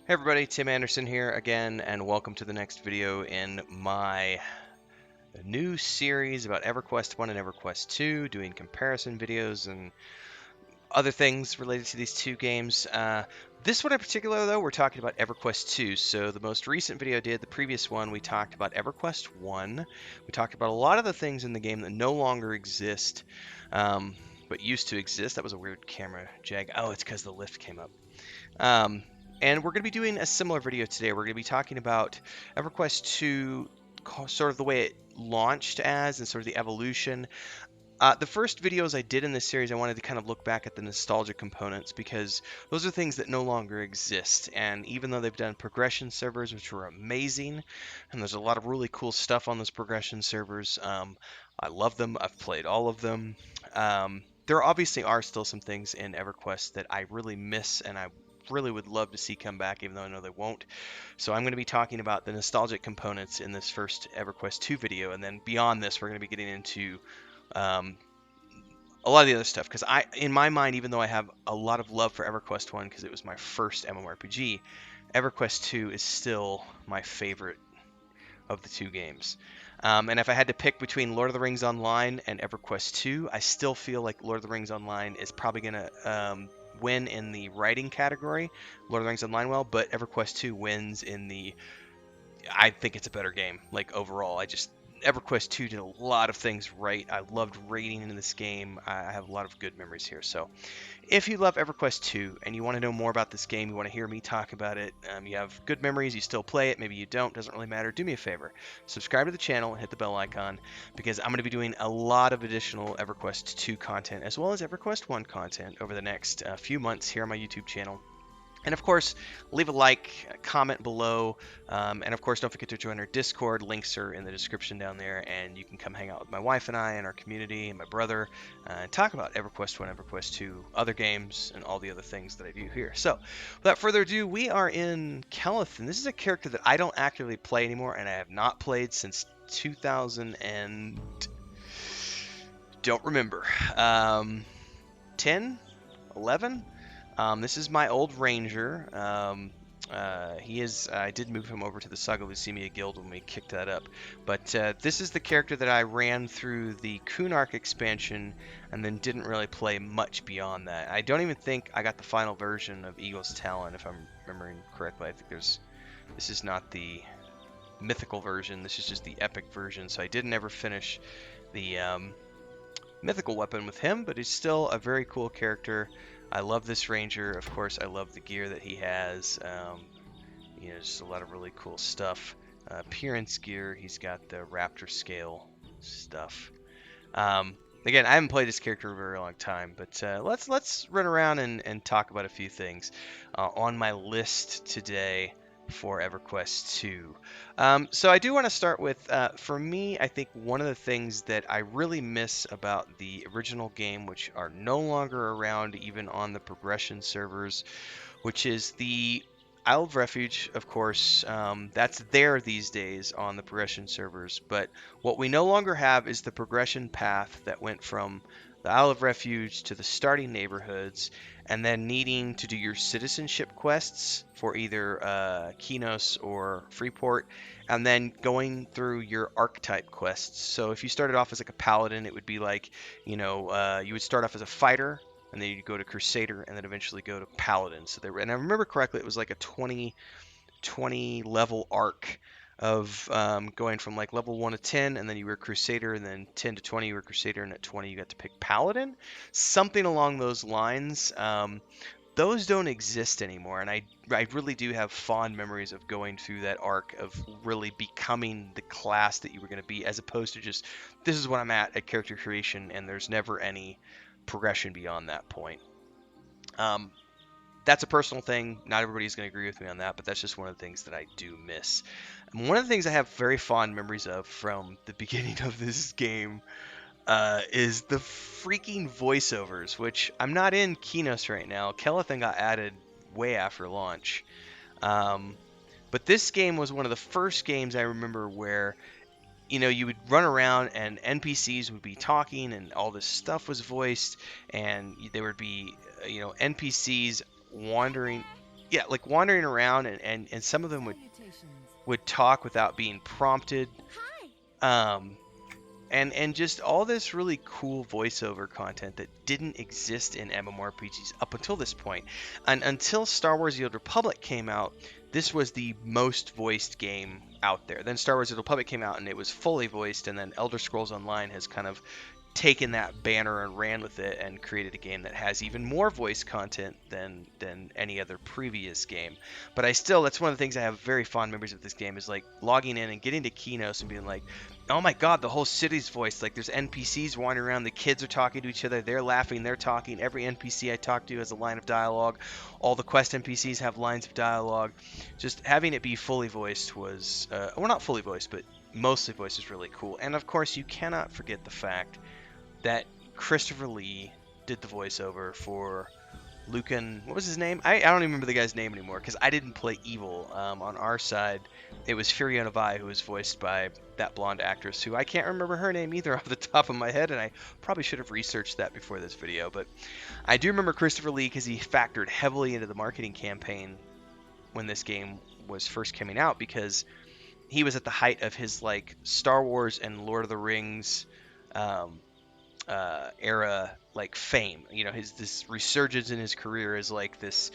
Hey everybody, Tim Anderson here again, and welcome to the next video in my new series about EverQuest 1 and EverQuest 2, doing comparison videos and other things related to these two games. This one in particular, though, we're talking about EverQuest 2. So the most recent video I did, the previous one, we talked about EverQuest 1. We talked about a lot of the things in the game that no longer exist, but used to exist. That was a weird camera jag. Oh, it's because the lift came up. Um, and we're going to be doing a similar video today. We're going to be talking about EverQuest 2, sort of the way it launched as, and sort of the evolution. The first videos I did in this series, I wanted to kind of look back at the nostalgia components because those are things that no longer exist. And even though they've done progression servers, which were amazing, and there's a lot of really cool stuff on those progression servers, I love them. I've played all of them. There obviously are still some things in EverQuest that I really miss and I really would love to see come back, even though I know they won't. So I'm going to be talking about the nostalgic components in this first EverQuest 2 video, and then beyond this, we're going to be getting into um, a lot of the other stuff, because in my mind, even though I have a lot of love for EverQuest 1 because it was my first MMORPG, EverQuest 2 is still my favorite of the two games. And if I had to pick between Lord of the Rings Online and EverQuest 2, I still feel like Lord of the Rings Online is probably going to win in the writing category. Lord of the Rings Online will, but EverQuest 2 wins in the I think it's a better game, like overall. EverQuest 2 did a lot of things right. I loved raiding in this game. I have a lot of good memories here. So, if you love EverQuest 2 and you want to know more about this game, you want to hear me talk about it, you have good memories, you still play it, maybe you don't, doesn't really matter. Do me a favor, subscribe to the channel and hit the bell icon because I'm going to be doing a lot of additional EverQuest 2 content as well as EverQuest 1 content over the next few months here on my YouTube channel. And of course, leave a like, comment below, and of course, don't forget to join our Discord. Links are in the description down there, and you can come hang out with my wife and I and our community and my brother and talk about EverQuest 1, EverQuest 2, other games, and all the other things that I do here. So, without further ado, we are in Keleth, and this is a character that I don't actively play anymore, and I have not played since 2000 and don't remember, 10, 11. This is my old ranger. I did move him over to the Saga Lucemia Guild when we kicked that up. But this is the character that I ran through the Kunark expansion and then didn't really play much beyond that. I don't even think I got the final version of Eagle's Talon, if I'm remembering correctly. I think this is not the mythical version. This is just the epic version. So I didn't ever finish the mythical weapon with him, but he's still a very cool character. I love this ranger. Of course, I love the gear that he has. Just a lot of really cool stuff. Appearance gear. He's got the raptor scale stuff. Again, I haven't played this character in a very long time, but let's run around and talk about a few things on my list today for EverQuest 2. So I do want to start with, for me, I think one of the things that I really miss about the original game, which are no longer around even on the progression servers, which is the Isle of Refuge, of course. That's there these days on the progression servers, but what we no longer have is the progression path that went from the Isle of Refuge to the starting neighborhoods, and then needing to do your citizenship quests for either Kinos or Freeport, and then going through your archetype quests. So if you started off as like a paladin, it would be like, you would start off as a fighter, and then you'd go to Crusader, and then eventually go to Paladin. And I remember correctly, it was like a 20 level arc of going from like level 1 to 10, and then you were Crusader, and then 10 to 20 you were Crusader, and at 20 you got to pick Paladin. Something along those lines. Those don't exist anymore, and I really do have fond memories of going through that arc of really becoming the class that you were going to be, as opposed to just, this is what I'm at character creation, and there's never any progression beyond that point. That's a personal thing. Not everybody's going to agree with me on that, but that's just one of the things that I do miss. And one of the things I have very fond memories of from the beginning of this game is the freaking voiceovers, which I'm not in Kinos right now. Kelethan got added way after launch. But this game was one of the first games I remember where you would run around and NPCs would be talking and all this stuff was voiced, and there would be, NPCs wandering. yeah, like wandering around, and some of them would talk without being prompted. Um, and just all this really cool voiceover content that didn't exist in MMORPGs up until this point. And until Star Wars The Old Republic came out, this was the most voiced game out there. Then Star Wars The Old Republic came out and it was fully voiced, and then Elder Scrolls Online has kind of taken that banner and ran with it and created a game that has even more voice content than any other previous game. But I still, that's one of the things I have very fond memories of this game, is like logging in and getting to Keynos and being like, oh my god, the whole city's voiced. Like, there's NPCs wandering around, the kids are talking to each other, they're laughing, they're talking. Every NPC I talk to has a line of dialogue. All the quest NPCs have lines of dialogue. Just having it be fully voiced was, well, not fully voiced, but mostly voiced is really cool. And of course, you cannot forget the fact that Christopher Lee did the voiceover for Lucan. What was his name? I don't even remember the guy's name anymore because I didn't play Evil. On our side, it was Fiona Vi, who was voiced by that blonde actress who I can't remember her name either off the top of my head, and I probably should have researched that before this video. But I do remember Christopher Lee because he factored heavily into the marketing campaign when this game was first coming out, because he was at the height of his like Star Wars and Lord of the Rings era like fame. You know, his this resurgence in his career as like this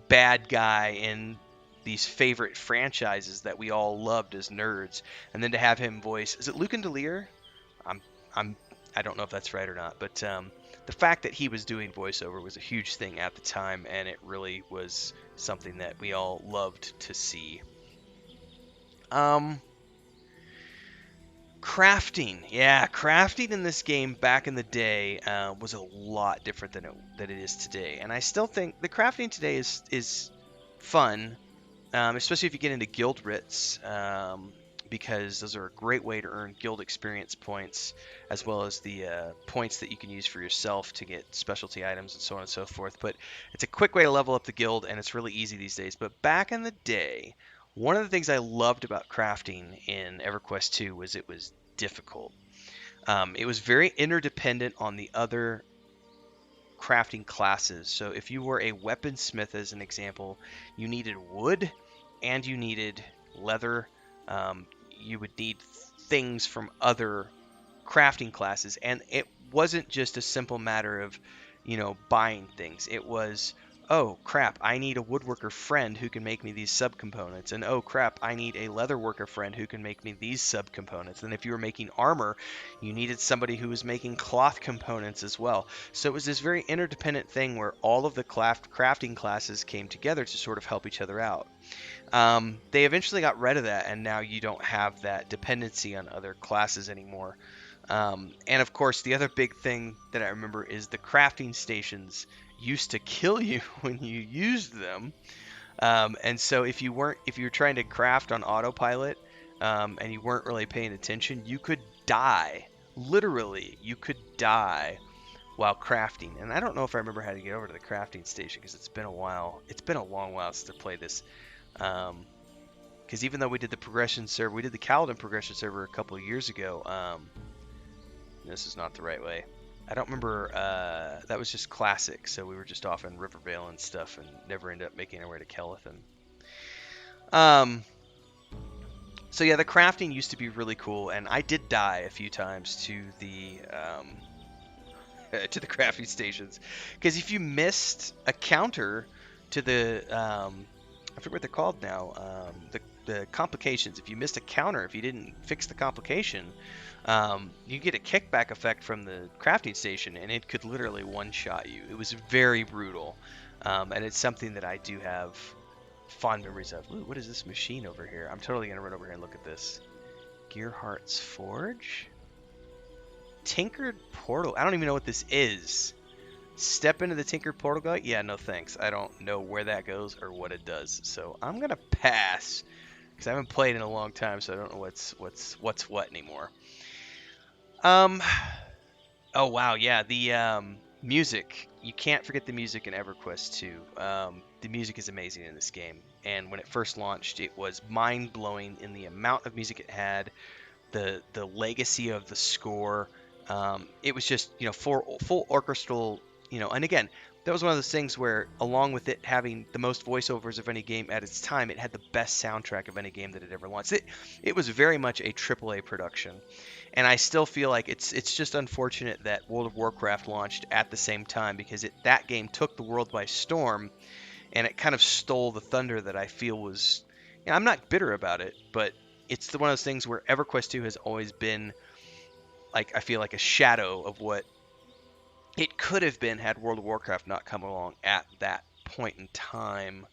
bad guy in these favorite franchises that we all loved as nerds, and then to have him voice, is it Lucan Delir? I'm I'm I don't know if that's right or not, but the fact that he was doing voiceover was a huge thing at the time, and it really was something that we all loved to see. Crafting, yeah, crafting in this game back in the day was a lot different than it is today, and I still think the crafting today is fun, especially if you get into guild writs, because those are a great way to earn guild experience points, as well as the points that you can use for yourself to get specialty items and so on and so forth. But it's a quick way to level up the guild, and it's really easy these days. But back in the day, one of the things I loved about crafting in EverQuest 2 was it was difficult. It was very interdependent on the other crafting classes. So if you were a weaponsmith, as an example, you needed wood and you needed leather. You would need things from other crafting classes, and it wasn't just a simple matter of, buying things. It was, oh crap, I need a woodworker friend who can make me these subcomponents, and oh crap, I need a leatherworker friend who can make me these subcomponents. And if you were making armor, you needed somebody who was making cloth components as well. So it was this very interdependent thing where all of the crafting classes came together to sort of help each other out. They eventually got rid of that, and now you don't have that dependency on other classes anymore. And of course, the other big thing that I remember is the crafting stations used to kill you when you used them. And so if you were trying to craft on autopilot, and you weren't really paying attention, you could die. Literally, you could die while crafting. And I don't know if I remember how to get over to the crafting station because it's been a while. It's been a long while since I played this. Because even though we did the progression server, we did the Kaladin progression server a couple of years ago. This is not the right way. I don't remember. That was just classic, so we were just off in Rivervale and stuff, and never ended up making our way to Kelethan. So yeah, the crafting used to be really cool, and I did die a few times to the crafting stations, because if you missed a counter to the I forget what they're called now. The complications. If you missed a counter, if you didn't fix the complication, you get a kickback effect from the crafting station, and it could literally one-shot you. It was very brutal, and it's something that I do have fond memories of. Ooh, what is this machine over here? I'm totally gonna run over here and look at this. Gearhart's Forge? Tinkered Portal. I don't even know what this is. Step into the Tinkered Portal guy? Yeah, no thanks. I don't know where that goes or what it does. So I'm gonna pass because I haven't played in a long time, so I don't know what's what anymore. Oh wow, yeah, the music. You can't forget the music in EverQuest 2. The music is amazing in this game, and when it first launched, it was mind-blowing in the amount of music it had, the legacy of the score. It was just, full orchestral, and again, that was one of those things where, along with it having the most voiceovers of any game at its time, it had the best soundtrack of any game that had ever launched. It was very much a AAA production, and I still feel like it's just unfortunate that World of Warcraft launched at the same time, because that game took the world by storm, and it kind of stole the thunder that I feel was. I'm not bitter about it, but it's one of those things where EverQuest 2 has always been, like, I feel like a shadow of what it could have been had World of Warcraft not come along at that point in time.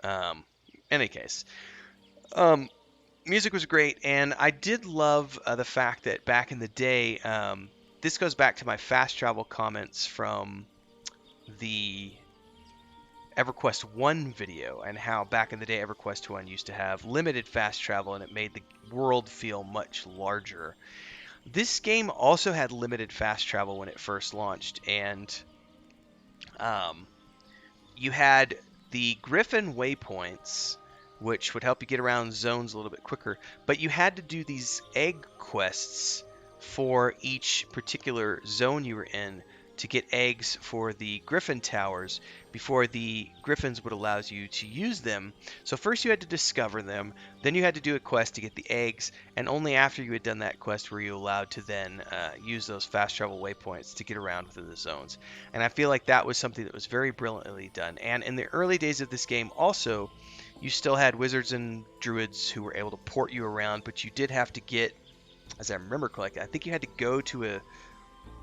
Um, in any case, music was great, and I did love the fact that back in the day, this goes back to my fast travel comments from the EverQuest 1 video, and how back in the day EverQuest 1 used to have limited fast travel, and it made the world feel much larger. This game also had limited fast travel when it first launched, and you had the Griffin waypoints, which would help you get around zones a little bit quicker, but you had to do these egg quests for each particular zone you were in to get eggs for the Griffin towers before the Griffins would allow you to use them. So first you had to discover them, then you had to do a quest to get the eggs, and only after you had done that quest were you allowed to then use those fast travel waypoints to get around within the zones. And I feel like that was something that was very brilliantly done. And in the early days of this game also, you still had wizards and druids who were able to port you around, but you did have to get, as I remember correctly, I think you had to go to a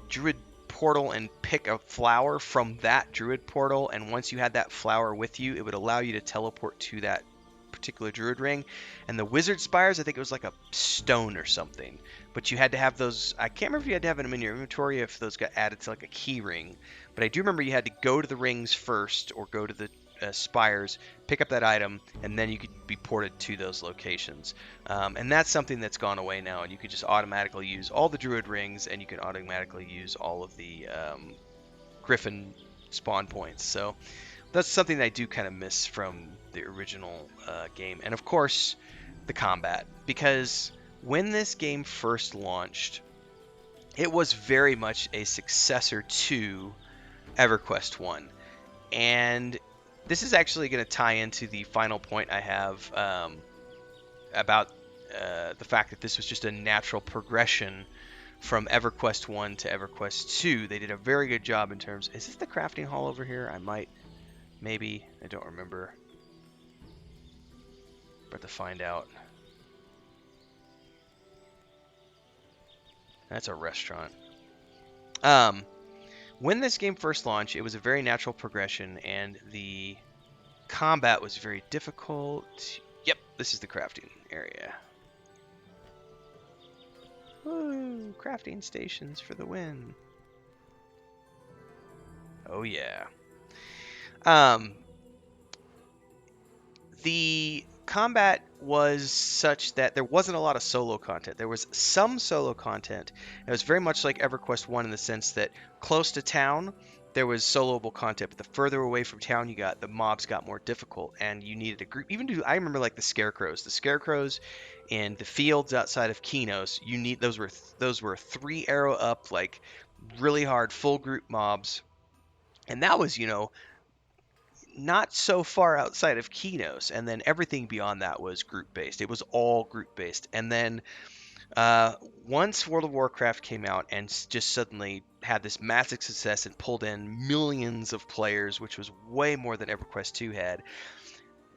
druid portal and pick a flower from that druid portal, and once you had that flower with you, it would allow you to teleport to that particular druid ring. And the wizard spires, I think it was like a stone or something, but you had to have those. I can't remember if you had to have them in your inventory, if those got added to like a key ring, but I do remember you had to go to the rings first, or go to the spires, pick up that item, and then you could be ported to those locations. And that's something that's gone away now, and you could just automatically use all the druid rings, and you can automatically use all of the griffin spawn points. So that's something that I do kind of miss from the original game. And of course, the combat, because when this game first launched, it was very much a successor to EverQuest 1. And this is actually going to tie into the final point I have about the fact that this was just a natural progression from EverQuest 1 to EverQuest 2. They did a very good job in terms... Is this the crafting hall over here? I might... Maybe. I don't remember. But to find out. That's a restaurant. When this game first launched, it was a very natural progression, and the combat was very difficult. Yep, this is the crafting area. Woo, crafting stations for the win. Oh yeah. The combat was such that there wasn't a lot of solo content. There was some solo content. It was very much like EverQuest 1 in the sense that close to town, there was soloable content, but the further away from town you got, the mobs got more difficult, and you needed a group. I remember like the scarecrows in the fields outside of Kinos. Those were 3 arrow up, like really hard full group mobs, and that was, not so far outside of Kinos, and then everything beyond that was group-based. It was all group-based. And then once World of Warcraft came out and just suddenly had this massive success and pulled in millions of players, which was way more than EverQuest 2 had,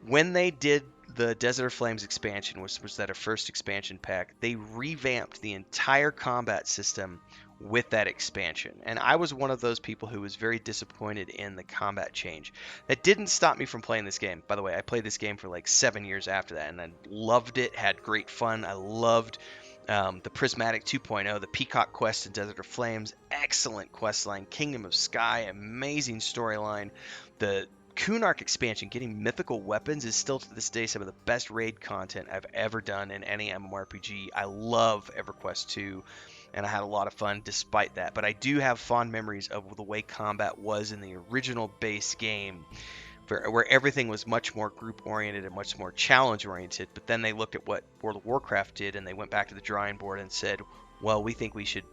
when they did the Desert of Flames expansion, which was that first expansion pack, they revamped the entire combat system with that expansion. And I was one of those people who was very disappointed in the combat change. That didn't stop me from playing this game. By the way, I played this game for like 7 years after that, and I loved it, had great fun. I loved the Prismatic 2.0, the Peacock Quest in Desert of Flames, excellent quest line, Kingdom of Sky, amazing storyline. The Kunark expansion, getting mythical weapons, is still to this day some of the best raid content I've ever done in any MMORPG. I love EverQuest 2, and I had a lot of fun despite that. But I do have fond memories of the way combat was in the original base game, where everything was much more group-oriented and much more challenge-oriented. But then they looked at what World of Warcraft did, and they went back to the drawing board and said, well, we think we should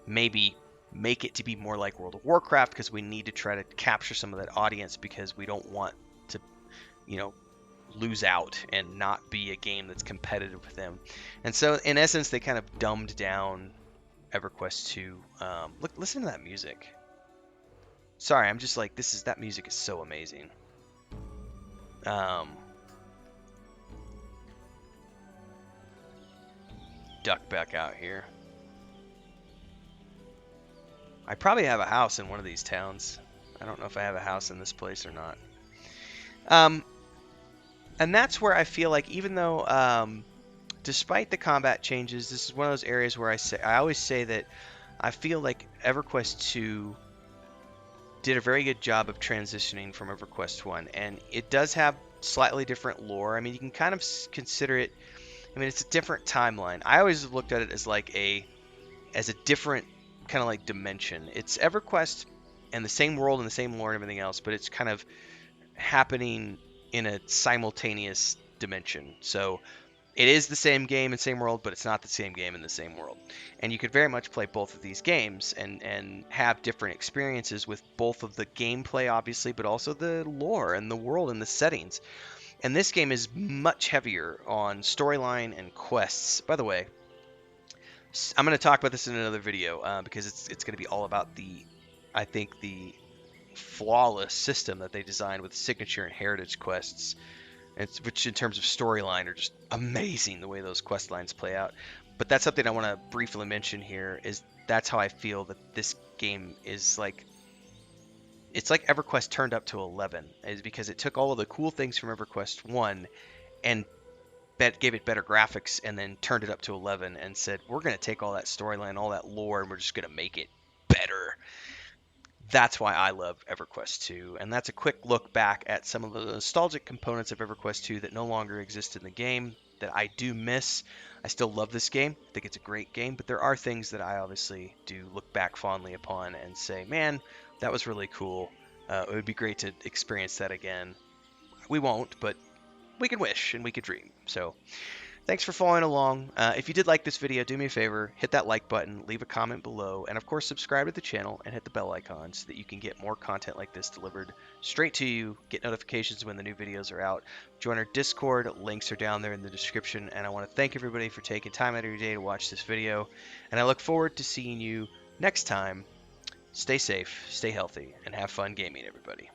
maybe make it to be more like World of Warcraft, because we need to try to capture some of that audience, because we don't want to, you know, lose out and not be a game that's competitive with them. And so in essence, they kind of dumbed down EverQuest 2. Look, listen to that music. Sorry, I'm just like, that music is so amazing. Duck back out here. I probably have a house in one of these towns. I don't know if I have a house in this place or not. And that's where I feel like, even though, despite the combat changes, this is one of those areas where I always say that I feel like EverQuest 2 did a very good job of transitioning from EverQuest 1, and it does have slightly different lore. I mean, you can kind of consider it, I mean, it's a different timeline. I always looked at it as like as a different kind of like dimension. It's EverQuest and the same world and the same lore and everything else, but it's kind of happening in a simultaneous dimension. So it is the same game and same world, but it's not the same game in the same world. And you could very much play both of these games and have different experiences with both of the gameplay, obviously, but also the lore and the world and the settings. And this game is much heavier on storyline and quests. By the way, I'm going to talk about this in another video, because it's going to be all about I think the flawless system that they designed with signature and heritage quests, which in terms of storyline are just amazing, the way those quest lines play out. But that's something I want to briefly mention here, is that's how I feel that this game is like, it's like EverQuest turned up to 11, is because it took all of the cool things from EverQuest 1 and gave it better graphics, and then turned it up to 11 and said, we're going to take all that storyline, all that lore, and we're just going to make it better. That's why I love EverQuest 2, and that's a quick look back at some of the nostalgic components of EverQuest 2 that no longer exist in the game, that I do miss. I still love this game. I think it's a great game, but there are things that I obviously do look back fondly upon and say, man, that was really cool. It would be great to experience that again. We won't, but we can wish and we can dream. So thanks for following along. If you did like this video, do me a favor, hit that like button, leave a comment below, and of course subscribe to the channel and hit the bell icon so that you can get more content like this delivered straight to you, get notifications when the new videos are out. Join our Discord, links are down there in the description, and I want to thank everybody for taking time out of your day to watch this video, and I look forward to seeing you next time. Stay safe, stay healthy, and have fun gaming, everybody.